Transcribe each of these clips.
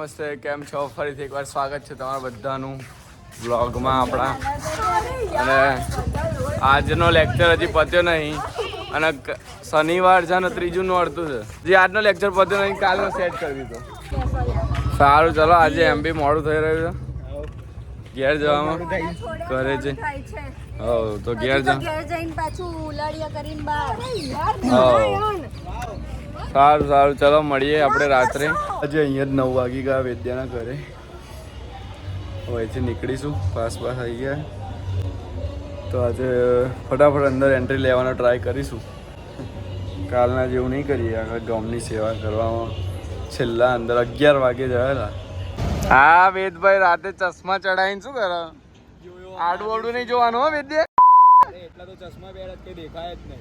નમસ્તે, કેમ છો? ફરીથી એકવાર સ્વાગત છે તમારા બધાનું વ્લોગમાં આપણા. અને આજનો લેક્ચર હજી પત્યો નહીં અને શનિવાર છે ને ત્રીજું નોરતું છે. જે આજનો લેક્ચર પત્યો નહીં, કાલનો સેટ કરી દીધો. સારું, ચલો આજે એમ બી મોડું થઈ રહ્યું છે ઘેર જવામાં. ઘરે છે તો ઘેર જઈને પાછું ઉલાડિયા કરીને બહાર. સારું સારું, ચલો મળીએ આપણે રાત્રે. આજે અહીંયા જ 9 વાગી ગયા વેદ્યાના ઘરે. અહીંથી નીકળીશું, પાસ આવી ગયા તો આજે ફટાફટ અંદર એન્ટ્રી લેવાનો ટ્રાય કરીશું. કાલના જેવું નહીં કરીએ. આગળ ગામની સેવા કરવામાં છેલ્લા અંદર 11 વાગે જયેલા. હા વેદભાઈ, રાતે ચશ્મા ચડાવીને શું કરે? આડું આડું નહીં જોવાનું હો વેદ્ય. એટલા તો ચશ્મા પહેર્યા કે દેખાય જ નહીં.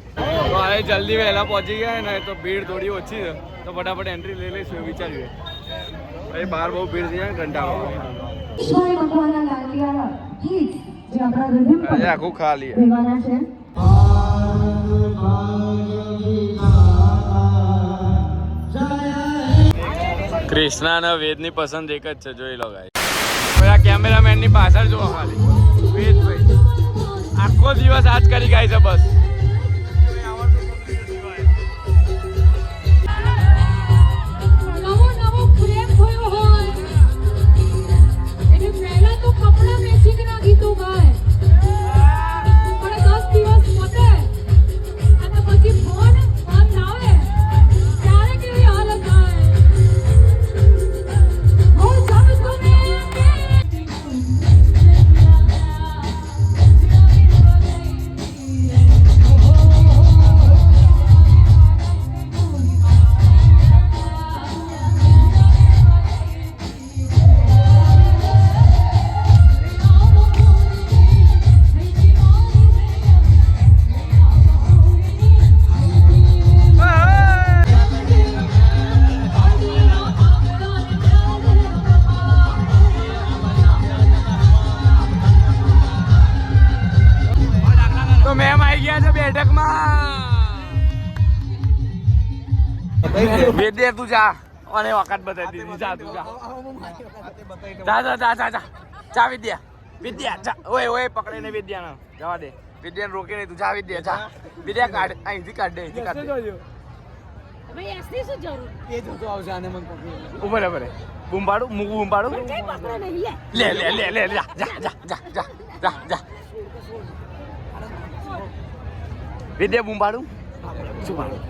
તો હવે જલ્દી વહેલા પહોંચી ગયા ને તો ભીડ થોડી ઓછી છે તો ફટાફટ એન્ટ્રી લઈ લઈશું એવું વિચાર્યું. ભાઈ બહાર બહુ ભીડ થઈ જાય ને, કંટાળો. આખું ખાલી કૃષ્ણા અને વેદની પસંદ એક જ છે, જોઈ લો ગાય. આ કેમેરામેનની પાછળ જોવા ખાલી વેદભાઈ આખો દિવસ આજ કરી ગાય છે બસ. વેદ્ય તું જા અને વખત બતાવી દીધી. જા તું જા જા જા જા જા જા વિદ્યા વિદ્યા જા. ઓય ઓય પકડીને વિદ્યાને જવા દે. વિદ્યાને રોકે નહીં, તું જા વિદ્યા જા. વિદ્યા કાઢ, અહીંથી કાઢ દે, અહીંથી કાઢ દે. ભાઈ એસની શું જરૂર? એ જોતો આવશે આને મન પકડી. ઉપર ઉપર બૂમ પાડું, મુક બૂમ પાડું. લે લે લે લે જા જા જા જા જા જા જા. વિદ્યા બૂમ પાડું. શું પાડું?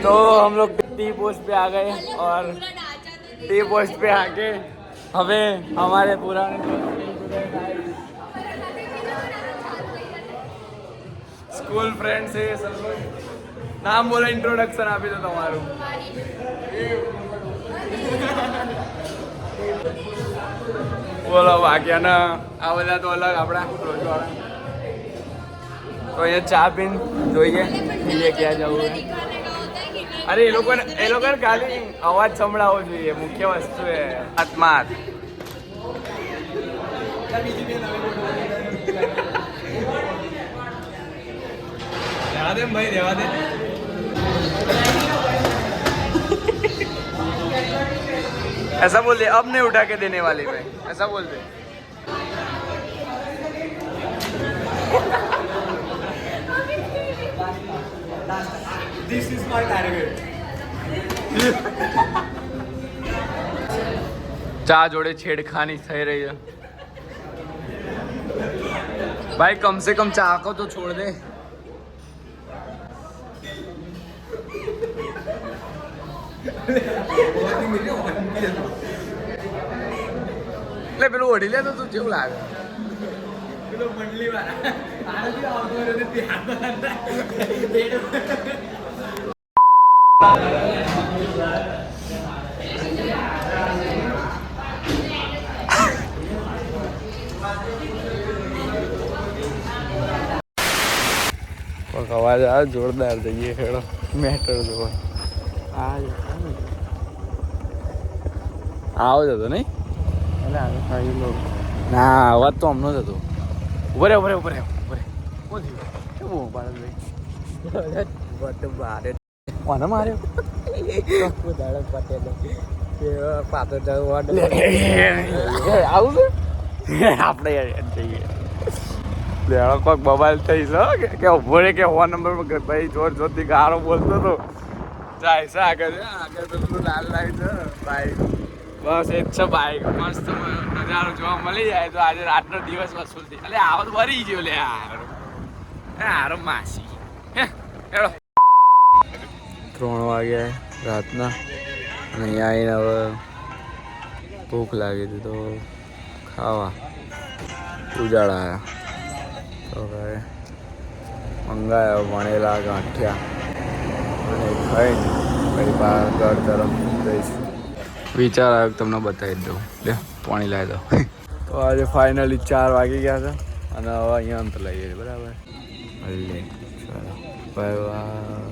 तो हम लोग टी पोस्ट पे आ गए और टी पोस्ट पे आके हमें हमारे पुराने स्कूल फ्रेंड से नाम बोलो, इंट्रोडक्शन આપી દો તમારું. બોલો બાકીના આ બધા તો અલગ આપણા રોજવાળા. તો અહીંયા ચા પીને જોઈએ બીજે ક્યાં જવું છે. અરે એ લોકોને ખાલી અવાજ સંભળાવવો જોઈએ, મુખ્ય વસ્તુ છે. આત્મા भाई रेवा दे. ऐसा बोल दे, अब नहीं उठा के देने वाले भाई, ऐसा बोल दे. This is my target. ચા જોડે છેડખાની થઈ રહી છે ભાઈ. कम से कम चा को तो छोड़ दे. લે પેલું ઓઢી લે તો તું જેવું લાગે. પેલો મંડલી અવાજ આવે જોરદાર જઈએ હેડો મેટર જોવા આવો જ હતો નહીં ના અવાજ તો હમણાં જ હતો ઉભરે કોણ થયું કોને માર્યો આવું છે આપણે જઈએ લેણો કોઈક મોબાઈલ થઈશ કે ઉભો રે કે ફોન નંબર પર ભાઈ જોર જોરથી ગાળો બોલતો હતો જાય છે આગળ પેલું લાલ લાઈટ છે બાઈક બસ એ જ છે બાઈક મસ્ત નજારો જોવા મળી જાય તો આજે રાતનો દિવસ વસૂલ થઈ એટલે આવત ભરી ગયો લે હારો માસી હેડો 3 વાગ્યા રાતના અને અહીંયા આવીને હવે ભૂખ લાગી હતી તો ખાવા ઉજાળા આવ્યા તો હવે મંગાયા વણેલા ગાંઠિયા અને ખાઈને પછી બહાર ઘર તરફ જઈશું વિચાર આવ્યો કે તમને બતાવી દઉં લે પાણી લાવી દઉં તો આજે ફાઇનલી 4 વાગી ગયા છે અને હવે અહીંયા અંત લઈએ બરાબર ચાલો બાય બાય